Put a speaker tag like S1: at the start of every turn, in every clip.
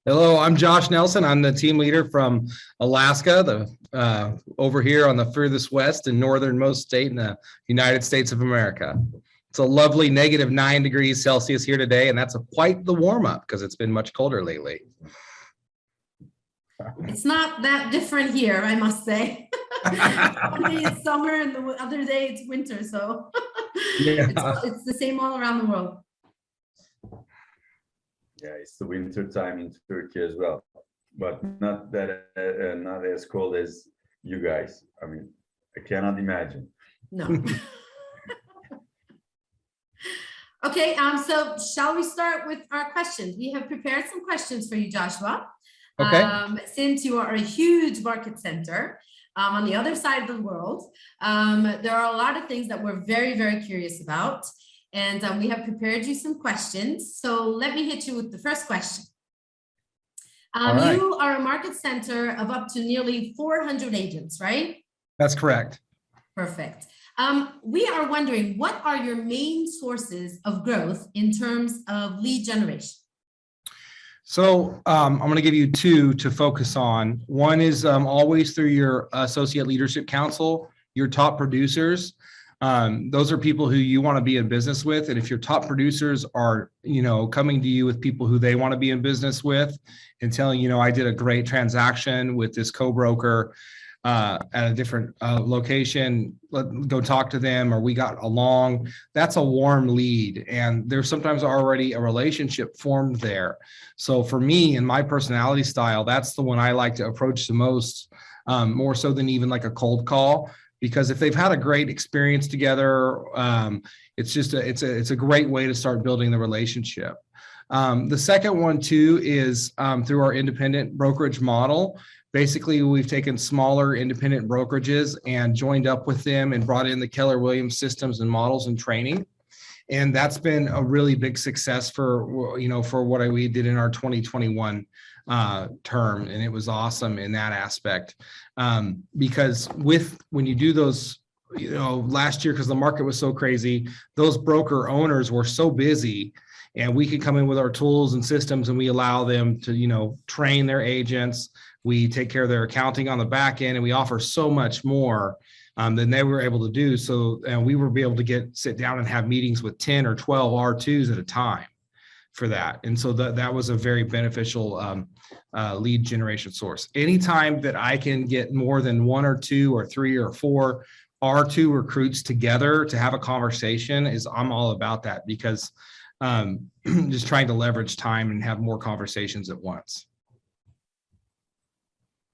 S1: Hello, I'm Josh Nelson. I'm the team leader from Alaska, over here on the furthest west and northernmost state in the United States of America. It's a lovely -9 degrees Celsius here today, and that's quite the warm up because it's been much colder lately.
S2: It's not that different here, I must say. One day it's summer and the other day it's winter, so yeah. It's the same all around the world.
S3: Yeah, it's the winter time in Turkey as well, but not that not as cold as you guys. I mean, I cannot imagine.
S2: No. Okay, so shall we start with our questions? We have prepared some questions for you, Joshua.
S1: Okay.
S2: Since you are a huge market center on the other side of the world, there are a lot of things that we're very, very curious about. And we have prepared you some questions. So let me hit you with the first question. Right. You are a market center of up to nearly 400 agents, right?
S1: That's correct.
S2: Perfect. We are wondering, what are your main sources of growth in terms of lead generation?
S1: So I'm going to give you two to focus on. One is always through your associate leadership council, your top producers. Those are people who you want to be in business with. And if your top producers are, coming to you with people who they want to be in business with and telling, I did a great transaction with this co-broker at a different location, go talk to them, or we got along, that's a warm lead. And there's sometimes already a relationship formed there. So for me and my personality style, that's the one I like to approach the most, more so than even like a cold call. Because if they've had a great experience together, it's a great way to start building the relationship. The second one too is through our independent brokerage model. Basically, we've taken smaller independent brokerages and joined up with them and brought in the Keller Williams systems and models and training. And that's been a really big success for what we did in our 2021 term, and it was awesome in that aspect, because when you do those, last year, because the market was so crazy, those broker owners were so busy, and we could come in with our tools and systems, and we allow them to train their agents. We take care of their accounting on the back end, and we offer so much more than they were able to do. So, and we were able to sit down and have meetings with 10 or 12 R2s at a time for that. And so that was a very beneficial lead generation source. Anytime that I can get more than 1 or 2 or 3 or 4 R2 recruits together to have a conversation, I'm all about that, because just trying to leverage time and have more conversations at once.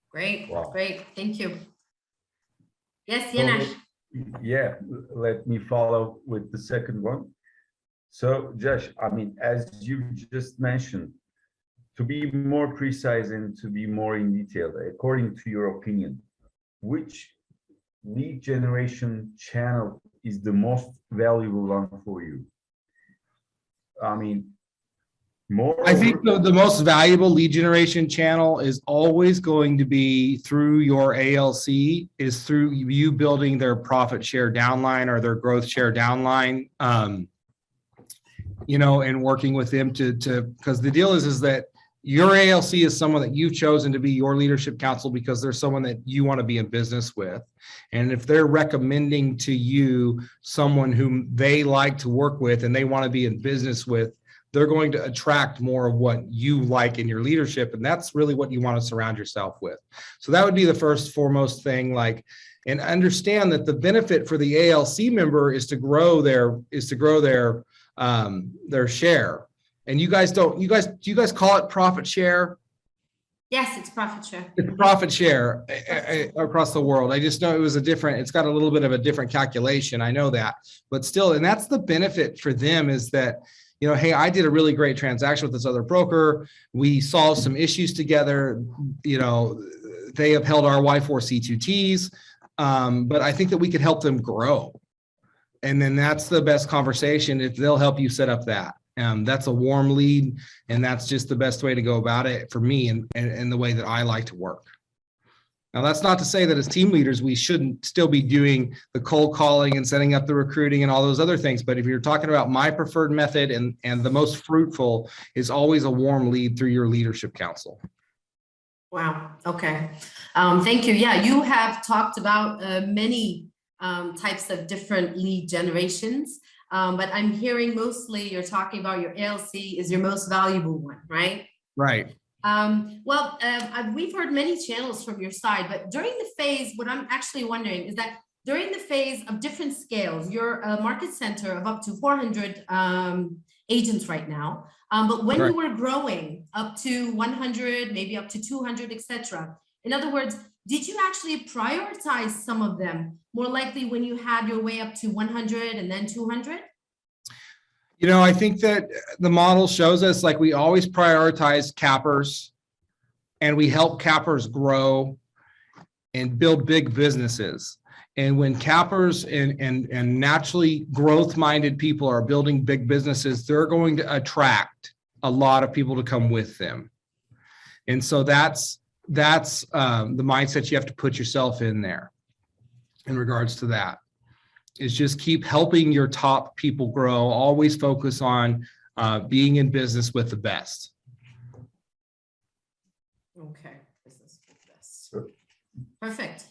S2: Great, wow. Great, thank you. Yes,
S3: Yanesh. Yeah, let me follow with the second one. So, Josh, I mean, as you just mentioned, to be more precise and to be more in detail, according to your opinion, which lead generation channel is the most valuable one for you? I mean,
S1: I think the most valuable lead generation channel is always going to be through your ALC, is through you building their profit share downline or their growth share downline. And working with them because the deal is that your ALC is someone that you've chosen to be your leadership council because they're someone that you want to be in business with. And if they're recommending to you someone whom they like to work with and they want to be in business with, they're going to attract more of what you like in your leadership. And that's really what you want to surround yourself with. So that would be the first foremost thing, and understand that the benefit for the ALC member is to grow their share. And do you guys call it profit share?
S2: Yes, it's profit share.
S1: It's profit share across the world. I just know it's got a little bit of a different calculation. I know that, but still, and that's the benefit for them, is that, hey, I did a really great transaction with this other broker. We solved some issues together. They upheld our Y4C2Ts, but I think that we could help them grow. And then that's the best conversation if they'll help you set up that. That's a warm lead, and that's just the best way to go about it for me and the way that I like to work. Now, that's not to say that as team leaders, we shouldn't still be doing the cold calling and setting up the recruiting and all those other things. But if you're talking about my preferred method and the most fruitful is always a warm lead through your leadership council.
S2: Wow. Okay. Thank you. Yeah, you have talked about many types of different lead generations, but I'm hearing mostly you're talking about your ALC is your most valuable one, right?
S1: Right.
S2: We've heard many channels from your side, but during the phase, what I'm actually wondering is that during the phase of different scales, you're a market center of up to 400 agents right now. But when you were growing up to 100, maybe up to 200, etc. In other words, did you actually prioritize some of them more likely when you had your way up to 100 and then 200?
S1: You know, I think that the model shows us like we always prioritize cappers and we help cappers grow and build big businesses. And when cappers and naturally growth-minded people are building big businesses, they're going to attract a lot of people to come with them. And so that's the mindset you have to put yourself in there in regards to that. Is just keep helping your top people grow. Always focus on being in business with the best.
S2: Okay, business with the best. Perfect.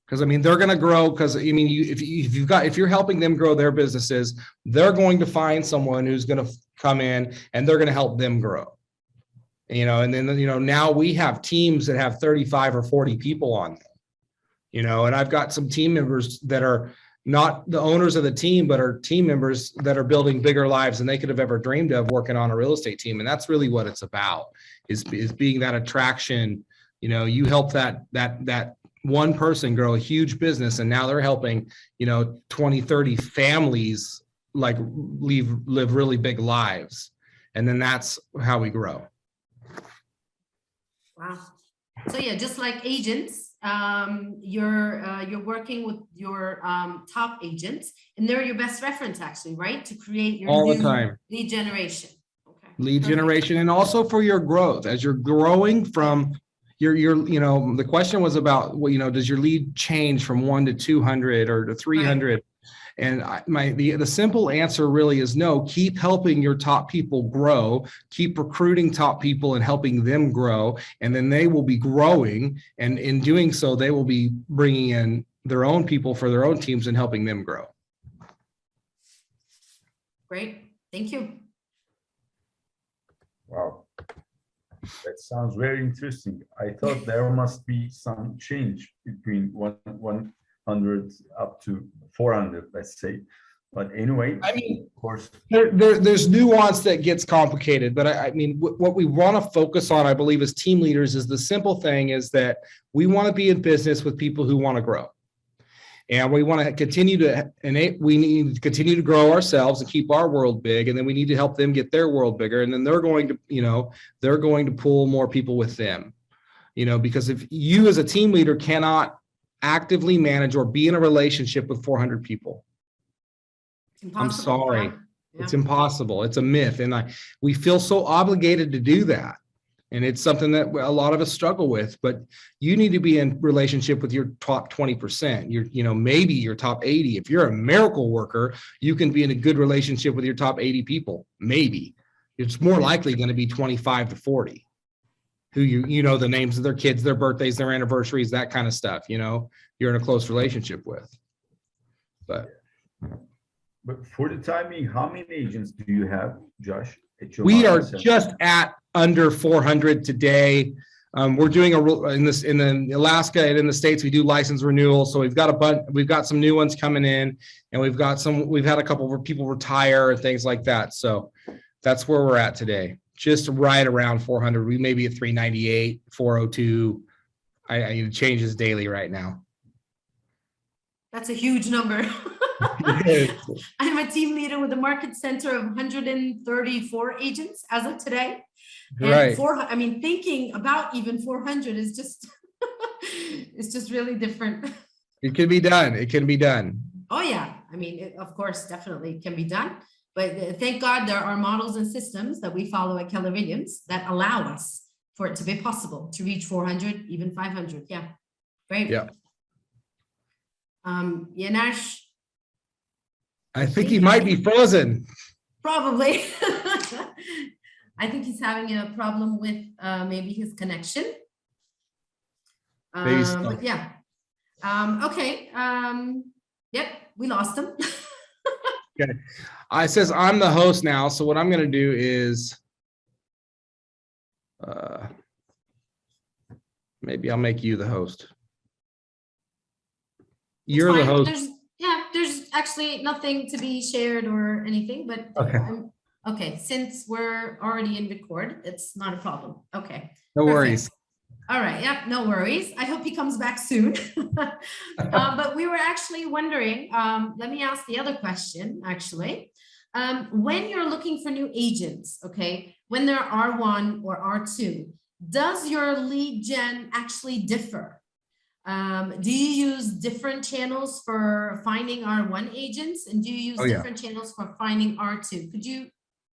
S1: Because I mean, they're going to grow. Because I mean, if you're helping them grow their businesses, they're going to find someone who's going to come in and they're going to help them grow. You know, and then now we have teams that have 35 or 40 people on them. You know, and I've got some team members that are not the owners of the team, but are team members that are building bigger lives than they could have ever dreamed of working on a real estate team. And that's really what it's about, is being that attraction. You know, you help that one person grow a huge business, and now they're helping, 20, 30 families like live really big lives. And then that's how we grow.
S2: Wow. So yeah, just like agents, you're working with your top agents, and they're your best reference, actually, right? To create your
S1: all
S2: new
S1: the time
S2: lead generation. Okay.
S1: Lead
S2: Perfect.
S1: generation, and also for your growth as you're growing from your the question was about, does your lead change from 1 to 200 or to 300? Right. And the simple answer really is no. Keep helping your top people grow, keep recruiting top people and helping them grow, and then they will be growing. And in doing so, they will be bringing in their own people for their own teams and helping them grow.
S2: Great. Thank you.
S3: Wow. That sounds very interesting. I thought there must be some change between 100 up to 400, let's say. But anyway,
S1: I mean,
S3: of course,
S1: there's nuance that gets complicated. But I mean, what we want to focus on, I believe, as team leaders, is the simple thing is that we want to be in business with people who want to grow. And we want to continue we need to continue to grow ourselves and keep our world big. And then we need to help them get their world bigger. And then they're going to pull more people with them, because if you as a team leader cannot actively manage or be in a relationship with 400 people, I'm sorry, yeah. It's impossible. It's a myth. And we feel so obligated to do that. And it's something that a lot of us struggle with, but you need to be in relationship with your top 20%, maybe your top 80. If you're a miracle worker, you can be in a good relationship with your top 80 people. Maybe it's more likely going to be 25 to 40 who you know the names of their kids, their birthdays, their anniversaries, that kind of stuff, you're in a close relationship with. But
S3: for the time being, how many agents do you have, Josh?
S1: We are just at under 400 today. We're doing in Alaska and in the States, we do license renewal. So we've got some new ones coming in, and we've had a couple of people retire and things like that. So that's where we're at today. Just right around 400. We may be at 398, 402. It changes daily right now.
S2: That's a huge number. I'm a team leader with a market center of 134 agents as of today. And
S1: right.
S2: Thinking about even 400 is just, it's just really different.
S1: It can be done. It can be done.
S2: Oh yeah. Of course, definitely can be done. But thank God there are models and systems that we follow at Keller Williams that allow us for it to be possible to reach 400, even 500. Yeah. Great.
S1: Yeah.
S2: Yener,
S1: I think he might be frozen.
S2: probably. I think he's having a problem with maybe his connection.
S1: Maybe so.
S2: But yeah. Okay. Yep, we lost him.
S1: Okay. It says I'm the host now. So what I'm going to do is maybe I'll make you the host. You're the host.
S2: There's actually nothing to be shared or anything, but
S1: Okay.
S2: Okay, since we're already in record, it's not a problem. Okay.
S1: No worries.
S2: All right. Yep. No worries. I hope he comes back soon. But we were actually wondering, let me ask the other question, actually. When you're looking for new agents, okay, when they're R1 or R2, does your lead gen actually differ? Do you use different channels for finding R1 agents? And do you use different channels for finding R2? Could you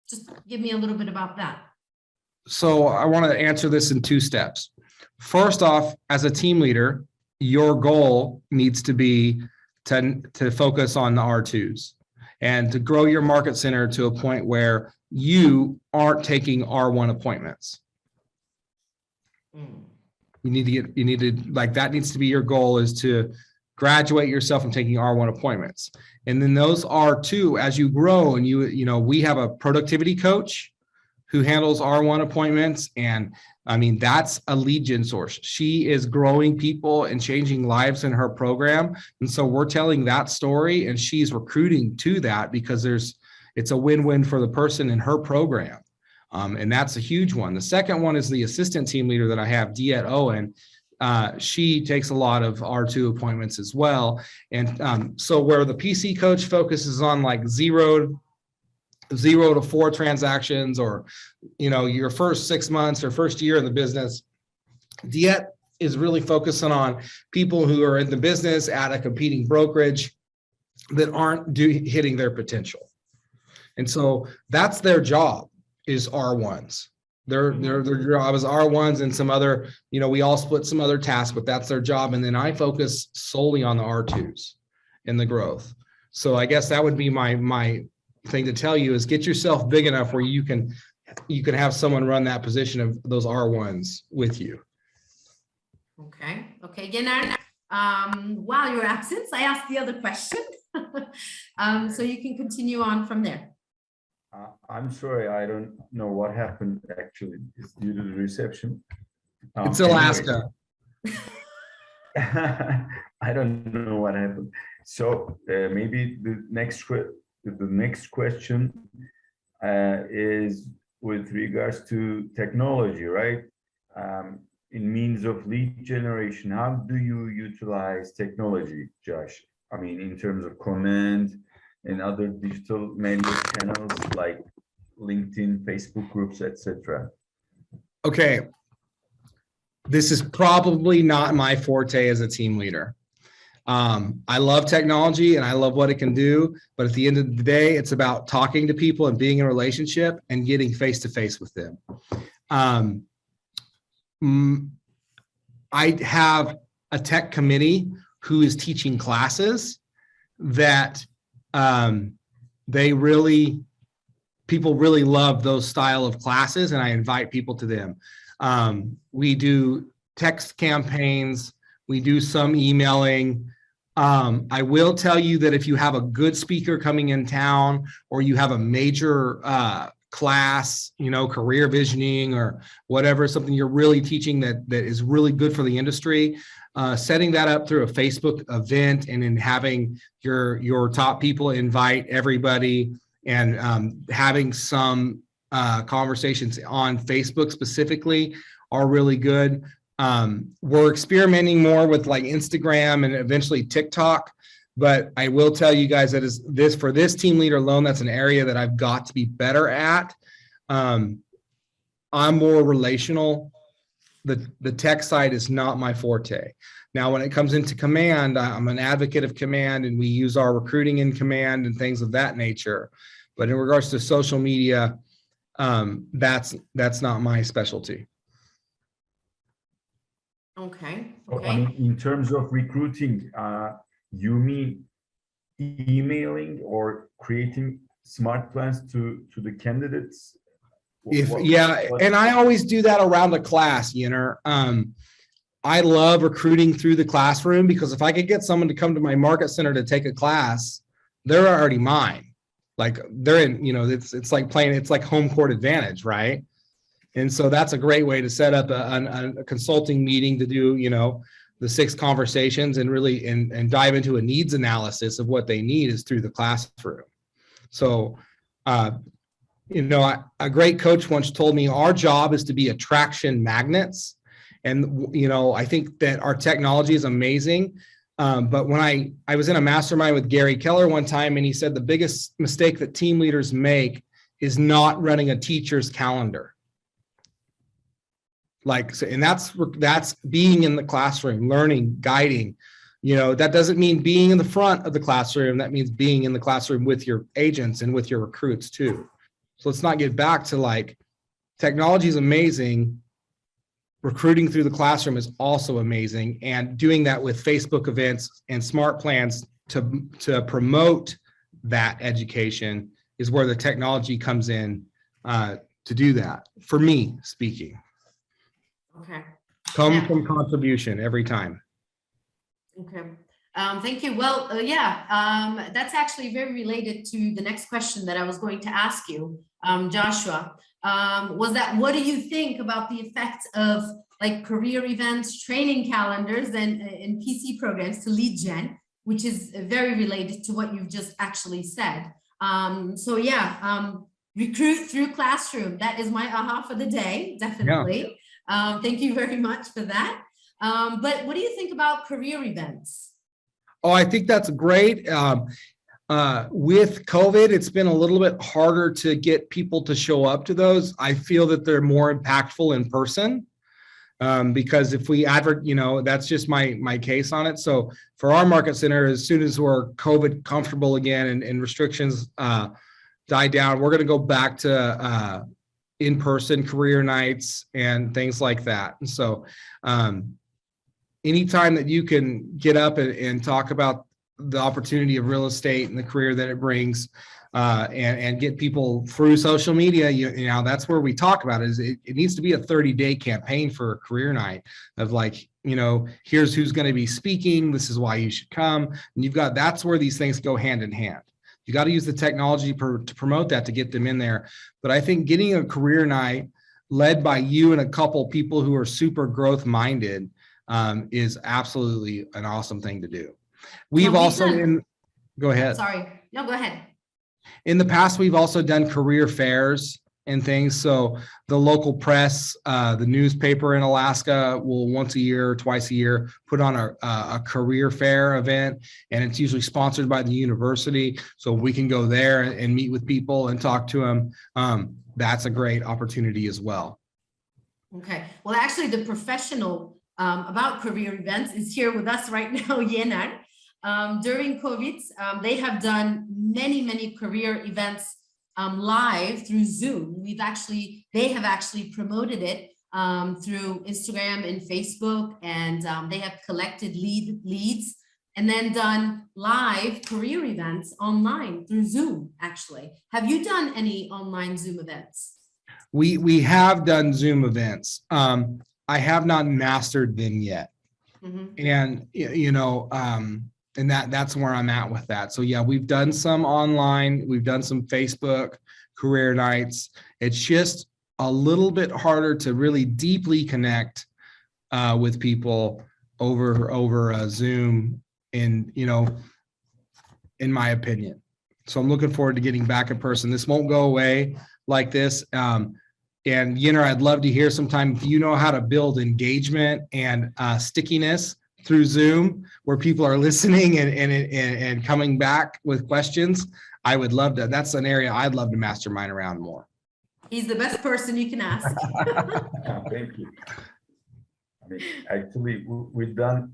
S2: just give me a little bit about that?
S1: So I want to answer this in two steps. First off, as a team leader, your goal needs to be to focus on the R2s and to grow your market center to a point where you aren't taking R1 appointments. You need to like, that needs to be your goal, is to graduate yourself from taking R1 appointments. And then those R2, as you grow, and we have a productivity coach who handles R1 appointments. And I mean, that's a lead gen source. She is growing people and changing lives in her program. And so we're telling that story, and she's recruiting to that because it's a win-win for the person in her program. And that's a huge one. The second one is the assistant team leader that I have, Diet Owen. She takes a lot of R2 appointments as well. And so where the PC coach focuses on like 0 to 4 transactions, or your first 6 months or first year in the business, Diet is really focusing on people who are in the business at a competing brokerage that aren't hitting their potential. And so that's their job, is R1s. Their job is R1s and some other, we all split some other tasks, but that's their job. And then I focus solely on the R2s and the growth. So I guess that would be my thing to tell you, is get yourself big enough where you can have someone run that position of those R1s with you.
S2: Okay. Yener, while you're absent, I asked the other question. So you can continue on from there.
S3: I'm sorry, I don't know what happened. Actually, it's due to the reception.
S1: It's Alaska.
S3: I don't know what happened. So maybe the next question is with regards to technology, right? In means of lead generation, how do you utilize technology, Josh? I mean, in terms of command and other digital media channels like LinkedIn, Facebook groups, etc.
S1: Okay. This is probably not my forte as a team leader. I love technology and I love what it can do, but at the end of the day, it's about talking to people and being in a relationship and getting face-to-face with them. I have a tech committee who is teaching classes that people really love those style of classes, and I invite people to them. We do text campaigns, we do some emailing. I will tell you that if you have a good speaker coming in town, or you have a major class, career visioning or whatever, something you're really teaching that is really good for the industry, setting that up through a Facebook event and then having your top people invite everybody, and having some conversations on Facebook specifically are really good. We're experimenting more with like Instagram and eventually TikTok, but I will tell you guys that for this team leader alone, that's an area that I've got to be better at. I'm more relational. The tech side is not my forte. Now, when it comes into command, I'm an advocate of command, and we use our recruiting in command and things of that nature. But in regards to social media, that's not my specialty.
S2: Okay.
S3: I
S2: Okay.
S3: mean, in terms of recruiting, you mean emailing or creating smart plans to the candidates?
S1: And I always do that around a class, I love recruiting through the classroom, because if I could get someone to come to my market center to take a class, they're already mine. Like they're in, it's like playing, it's like home court advantage, right? And so that's a great way to set up a consulting meeting to do, the 6 conversations and really and dive into a needs analysis of what they need is through the classroom. So, a great coach once told me our job is to be attraction magnets. And, I think that our technology is amazing. But when I was in a mastermind with Gary Keller one time, and he said the biggest mistake that team leaders make is not running a teacher's calendar. And that's being in the classroom, learning, guiding. That doesn't mean being in the front of the classroom. That means being in the classroom with your agents and with your recruits too. So let's not get back to technology is amazing. Recruiting through the classroom is also amazing, and doing that with Facebook events and smart plans to promote that education is where the technology comes in to do that. For me speaking,
S2: Okay.
S1: come from contribution every time.
S2: Okay. Thank you. Well, that's actually very related to the next question that I was going to ask you, Joshua. What do you think about the effect of career events, training calendars, and PC programs to lead gen, which is very related to what you've just actually said. Recruit through classroom. That is my aha for the day, definitely. Yeah. Thank you very much for that. But what do you think about career events?
S1: Oh, I think that's great. With COVID, it's been a little bit harder to get people to show up to those. I feel that they're more impactful in person. Because if we that's just my case on it. So for our market center, as soon as we're COVID comfortable again and restrictions die down, we're going to go back to in-person career nights and things like that. And so anytime that you can get up and talk about the opportunity of real estate and the career that it brings, and get people through social media, that's where we talk about it. It needs to be a 30-day campaign for a career night of here's who's going to be speaking. This is why you should come. And that's where these things go hand in hand. You got to use the technology to promote that, to get them in there. But I think getting a career night led by you and a couple people who are super growth minded is absolutely an awesome thing to do. We've also go ahead.
S2: Sorry. No, go ahead.
S1: In the past, we've also done career fairs and things. So the local press, the newspaper in Alaska will once a year or twice a year put on a career fair event, and it's usually sponsored by the university. So we can go there and meet with people and talk to them. That's a great opportunity as well.
S2: Okay. Well, actually, the professional about career events is here with us right now, Yener. During COVID, they have done many career events live through Zoom. They have actually promoted it through Instagram and Facebook, and they have collected leads and then done live career events online through Zoom, actually. Have you done any online Zoom events?
S1: We have done Zoom events. I have not mastered them yet. Mm-hmm. And that's where I'm at with that. So yeah, we've done some online, we've done some Facebook career nights. It's just a little bit harder to really deeply connect with people over Zoom, in my opinion. So I'm looking forward to getting back in person. This won't go away like this. And I'd love to hear sometime if you know how to build engagement and stickiness through Zoom, where people are listening and coming back with questions. I would love to. That's an area I'd love to mastermind around more.
S2: He's the best person you can ask.
S3: Thank you. I mean, actually, we've done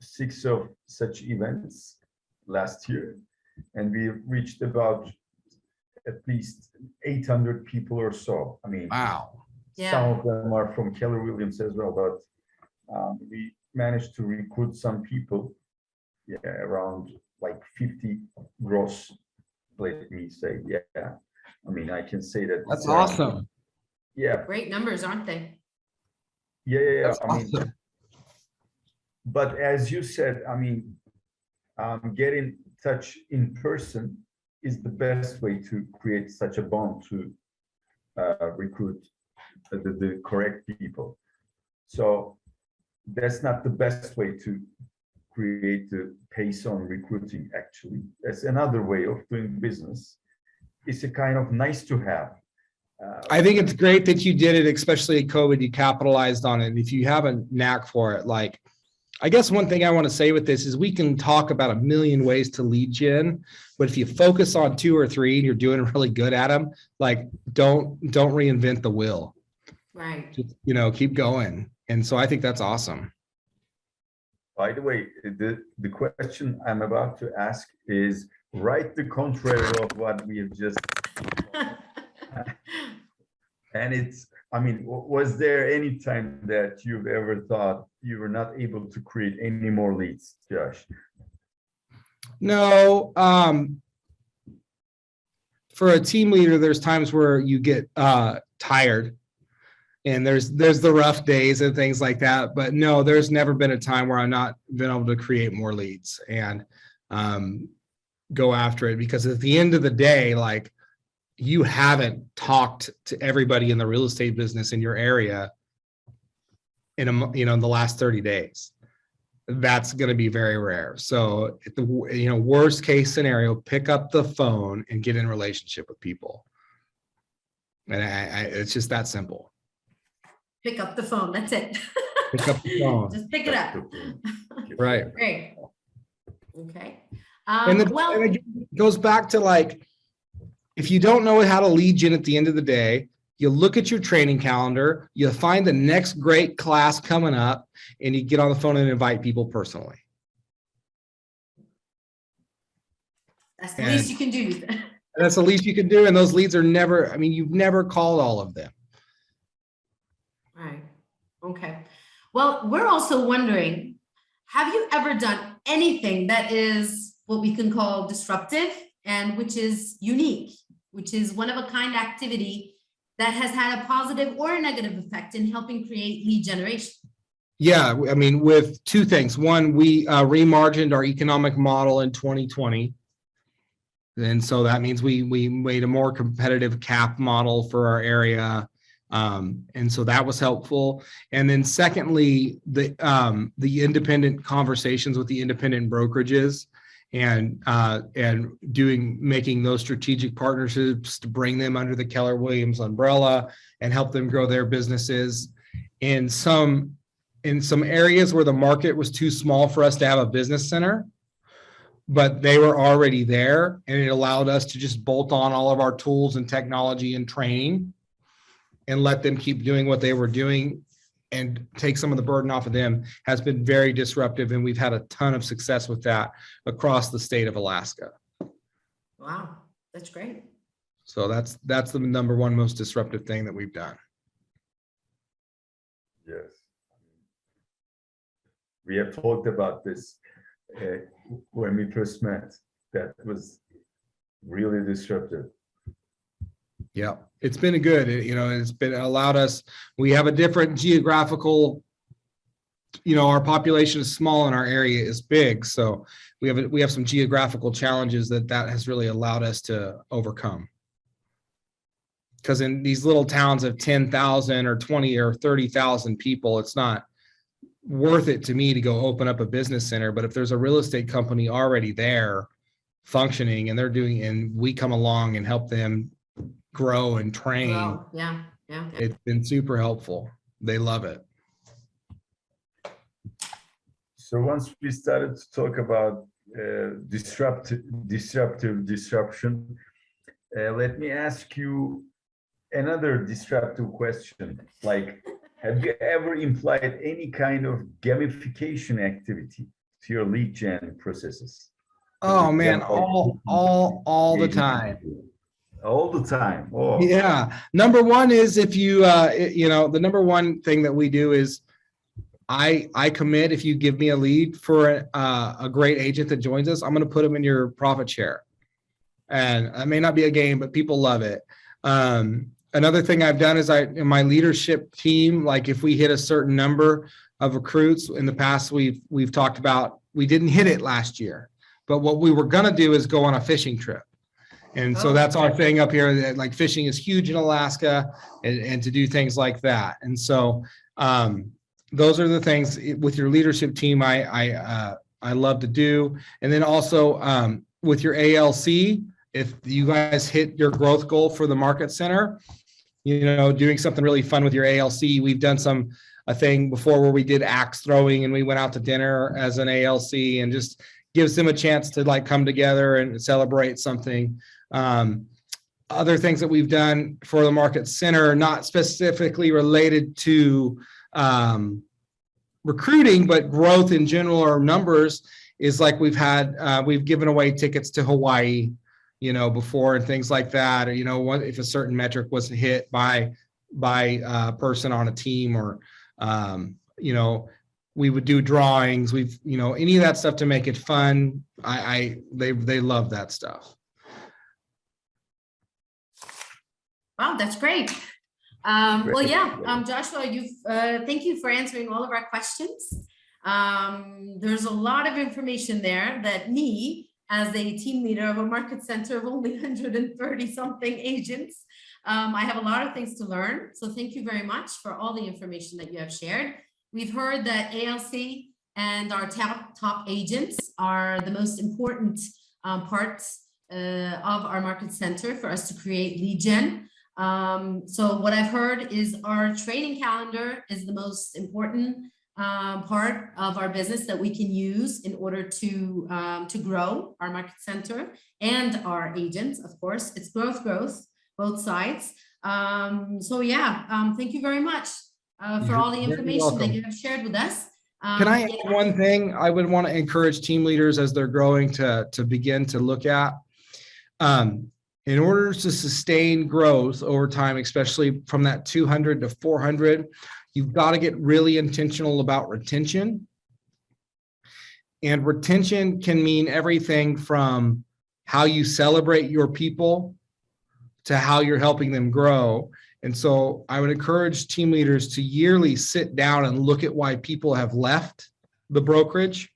S3: 6 of such events last year, and we reached about at least 800 people or so. I mean,
S1: wow.
S3: Some of them are from Keller Williams as well, but we managed to recruit some people, around like 50 gross, let me say. Yeah, I mean, I can say that.
S1: That's awesome.
S3: Yeah.
S2: Great numbers, aren't they?
S3: Yeah.
S1: That's
S3: I mean,
S1: awesome.
S3: but as you said, I mean, get in touch in person is the best way to create such a bond to recruit the correct people. So that's not the best way to create the pace on recruiting, actually. That's another way of doing business. It's a kind of nice to have.
S1: I think it's great that you did it, especially at COVID, you capitalized on it. And if you have a knack for it, like, I guess one thing I want to say with this is we can talk about a million ways to lead gen, but if you focus on 2 or 3 and you're doing really good at them, like don't reinvent the wheel.
S2: Right.
S1: Just, keep going. And so I think that's awesome.
S3: By the way, the question I'm about to ask is right the contrary of what we have just. And it's, I mean, was there any time that you've ever thought you were not able to create any more leads, Josh?
S1: No. For a team leader, there's times where you get tired and there's the rough days and things like that. But no, there's never been a time where I've not been able to create more leads and go after it, because at the end of the day, like, you haven't talked to everybody in the real estate business in your area in the last 30 days. That's going to be very rare. So the worst case scenario, pick up the phone and get in relationship with people. And it's just that simple.
S2: Pick up the phone. That's it.
S1: Pick up the phone.
S2: Just pick it up.
S1: Right.
S2: Great. Okay.
S1: And it goes back to, like, if you don't know how to lead gen at the end of the day, you look at your training calendar, you find the next great class coming up, and you get on the phone and invite people personally.
S2: That's the least you can do.
S1: That's the least you can do. And those leads are never, I mean, you've never called all of them.
S2: Right. Okay. Well, we're also wondering, have you ever done anything that is what we can call disruptive and which is unique, which is one of a kind activity that has had a positive or a negative effect in helping create lead generation?
S1: Yeah, I mean, with 2 things. One, we remargined our economic model in 2020. And so that means we made a more competitive cap model for our area. And so that was helpful. And then secondly, the independent conversations with the independent brokerages and making those strategic partnerships to bring them under the Keller Williams umbrella and help them grow their businesses in some areas where the market was too small for us to have a business center, but they were already there, and it allowed us to just bolt on all of our tools and technology and training and let them keep doing what they were doing and take some of the burden off of them, has been very disruptive. And we've had a ton of success with that across the state of Alaska.
S2: Wow, that's great.
S1: So that's the number 1 most disruptive thing that we've done.
S3: Yes. We have talked about this when we first met. That was really disruptive.
S1: Yeah, it's been good. It's been allowed us. We have a different geographical. Our population is small and our area is big, so we have some geographical challenges that has really allowed us to overcome. Because in these little towns of 10,000 or 20 or 30,000 people, it's not worth it to me to go open up a business center. But if there's a real estate company already there functioning and we come along and help them grow and train.
S2: Wow. Yeah.
S1: It's been super helpful. They love it.
S3: So once we started to talk about disruption, let me ask you another disruptive question. Like, have you ever implied any kind of gamification activity to your lead gen processes?
S1: Oh man, all the time.
S3: All the time. Oh.
S1: Yeah. Number 1 is if you, the number 1 thing that we do is I commit, if you give me a lead for a great agent that joins us, I'm going to put them in your profit share. And it may not be a game, but people love it. Another thing I've done is in my leadership team, like if we hit a certain number of recruits in the past, we've talked about, we didn't hit it last year, but what we were going to do is go on a fishing trip. And so that's our thing up here, that like fishing is huge in Alaska, and to do things like that. And so those are the things with your leadership team I love to do. And then also with your ALC, if you guys hit your growth goal for the market center, you know, doing something really fun with your ALC. We've done a thing before where we did axe throwing and we went out to dinner as an ALC, and just gives them a chance to like come together and celebrate something. Other things that we've done for the market center, not specifically related to recruiting, but growth in general or numbers, is like we've given away tickets to Hawaii, you know, before, and things like that. Or, you know, what if a certain metric was hit by a person on a team, or you know, we would do drawings. You know, any of that stuff to make it fun. They love that stuff.
S2: Wow, that's great. Well, yeah, Joshua, thank you for answering all of our questions. There's a lot of information there that me, as a team leader of a market center of only 130 something agents, I have a lot of things to learn. So thank you very much for all the information that you have shared. We've heard that ALC and our top agents are the most important parts of our market center for us to create lead gen. So what I've heard is our training calendar is the most important part of our business that we can use in order to grow our market center and our agents. Of course, it's growth, both sides. So yeah, thank you very much for all the information that you have shared with us.
S1: Can I add one thing I would want to encourage team leaders as they're growing to begin to look at? In order to sustain growth over time, especially from that 200 to 400, you've got to get really intentional about retention. And retention can mean everything from how you celebrate your people to how you're helping them grow. And so I would encourage team leaders to yearly sit down and look at why people have left the brokerage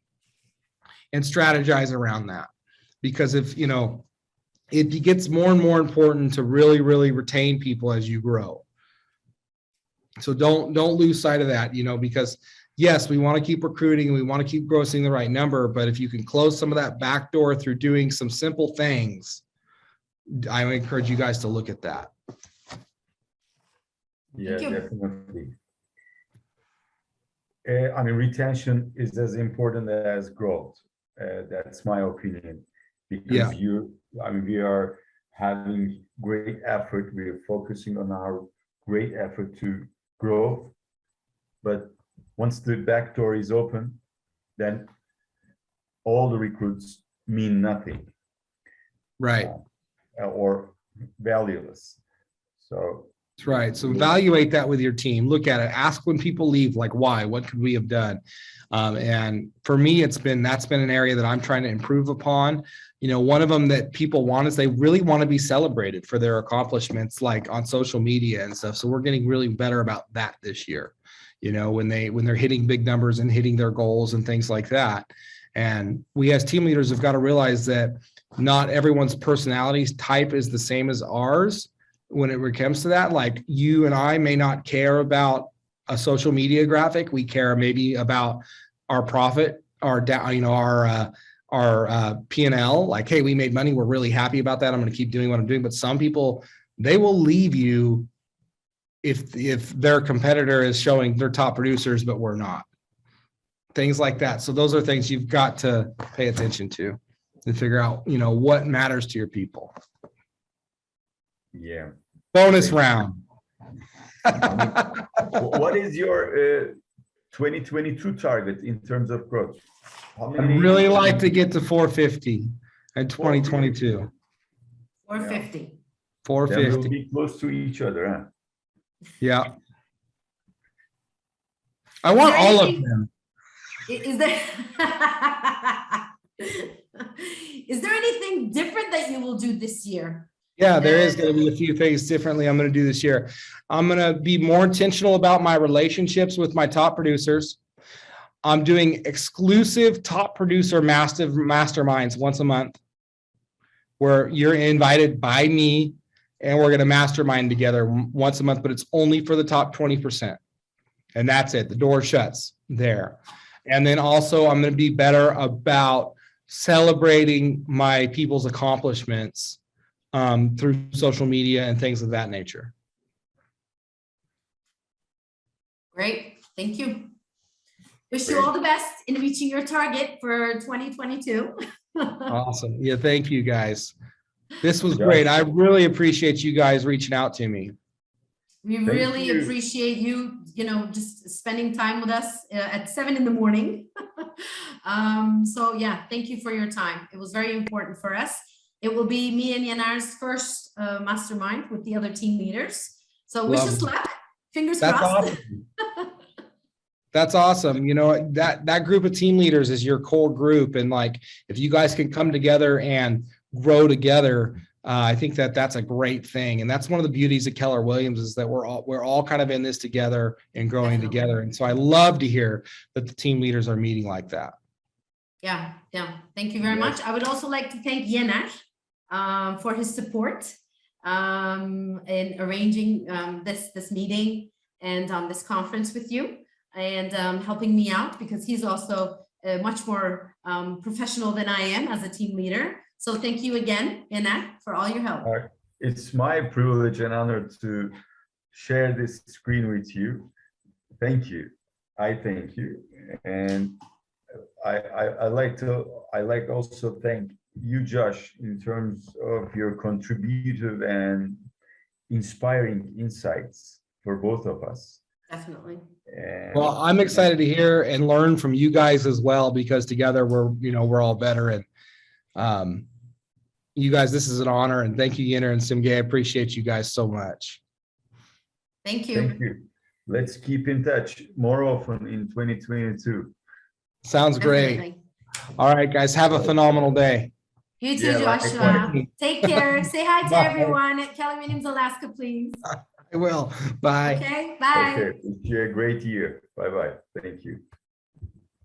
S1: and strategize around that. Because if, you know, it gets more and more important to really, really retain people as you grow. So don't lose sight of that, you know, because yes, we want to keep recruiting and we want to keep grossing the right number, but if you can close some of that back door through doing some simple things, I would encourage you guys to look at that.
S3: Yeah, definitely. I mean, retention is as important as growth. That's my opinion. Because we are having great effort. We are focusing on our great effort to grow. But once the back door is open, then all the recruits mean nothing.
S1: Right.
S3: Or valueless. So
S1: that's right. So evaluate that with your team. Look at it. Ask when people leave, like, why? What could we have done? And for me, that's been an area that I'm trying to improve upon. You know, one of them that people want is they really want to be celebrated for their accomplishments, like on social media and stuff. So we're getting really better about that this year. You know, when they're hitting big numbers and hitting their goals and things like that. And we as team leaders have got to realize that not everyone's personality type is the same as ours. When it comes to that, like you and I may not care about a social media graphic. We care maybe about our profit, our P&L. Like, hey, we made money. We're really happy about that. I'm going to keep doing what I'm doing. But some people, they will leave you if their competitor is showing their top producers, but we're not. Things like that. So those are things you've got to pay attention to and figure out, you know, what matters to your people.
S3: Yeah.
S1: Bonus round.
S3: What is your 2022 target in terms of growth?
S1: I'd really like to get to 450 in 2022.
S2: 450.
S1: 450.
S3: Then we'll be close to each other, huh?
S1: Yeah. I want
S2: there
S1: all of
S2: anything-
S1: them.
S2: Is there is there anything different that you will do this year?
S1: Yeah, there is going to be a few things differently I'm going to do this year. I'm going to be more intentional about my relationships with my top producers. I'm doing exclusive top producer masterminds once a month, where you're invited by me and we're going to mastermind together once a month, but it's only for the top 20%. And that's it. The door shuts there. And then also I'm going to be better about celebrating my people's accomplishments through social media and things of that nature.
S2: Great, thank you. Wish you all the best in reaching your target for 2022.
S1: Awesome. Yeah, thank you guys. This was great. I really appreciate you guys reaching out to me.
S2: We really appreciate you, just spending time with us at 7 in the morning. So yeah, thank you for your time. It was very important for us. It will be me and Yanar's first mastermind with the other team leaders. So wish us luck. Fingers crossed.
S1: Awesome. That's awesome. That group of team leaders is your core group. And like, if you guys can come together and grow together, I think that's a great thing. And that's one of the beauties of Keller Williams, is that we're all kind of in this together and growing together. And so I love to hear that the team leaders are meeting like that.
S2: Yeah. Thank you very much. I would also like to thank Yener for his support in arranging this meeting and this conference with you, and helping me out, because he's also much more professional than I am as a team leader. So thank you again, Yener, for all your help.
S3: It's my privilege and honor to share this screen with you. Thank you. I thank you. And I like also thank you, Josh, in terms of your contributive and inspiring insights for both of us.
S2: Definitely.
S1: Well, I'm excited to hear and learn from you guys as well, because together we're all better. And you guys, this is an honor, and thank you, Yener and Simge. I appreciate you guys so much.
S2: Thank you.
S3: Thank you. Let's keep in touch more often in 2022.
S1: Sounds great.
S2: Definitely.
S1: All right, guys, have a phenomenal day.
S2: You too, Joshua. Take care. Say hi to everyone at Keller Williams, Alaska, please.
S1: I will. Bye.
S2: Okay, bye.
S3: Okay. Wish you a great year. Bye-bye. Thank you.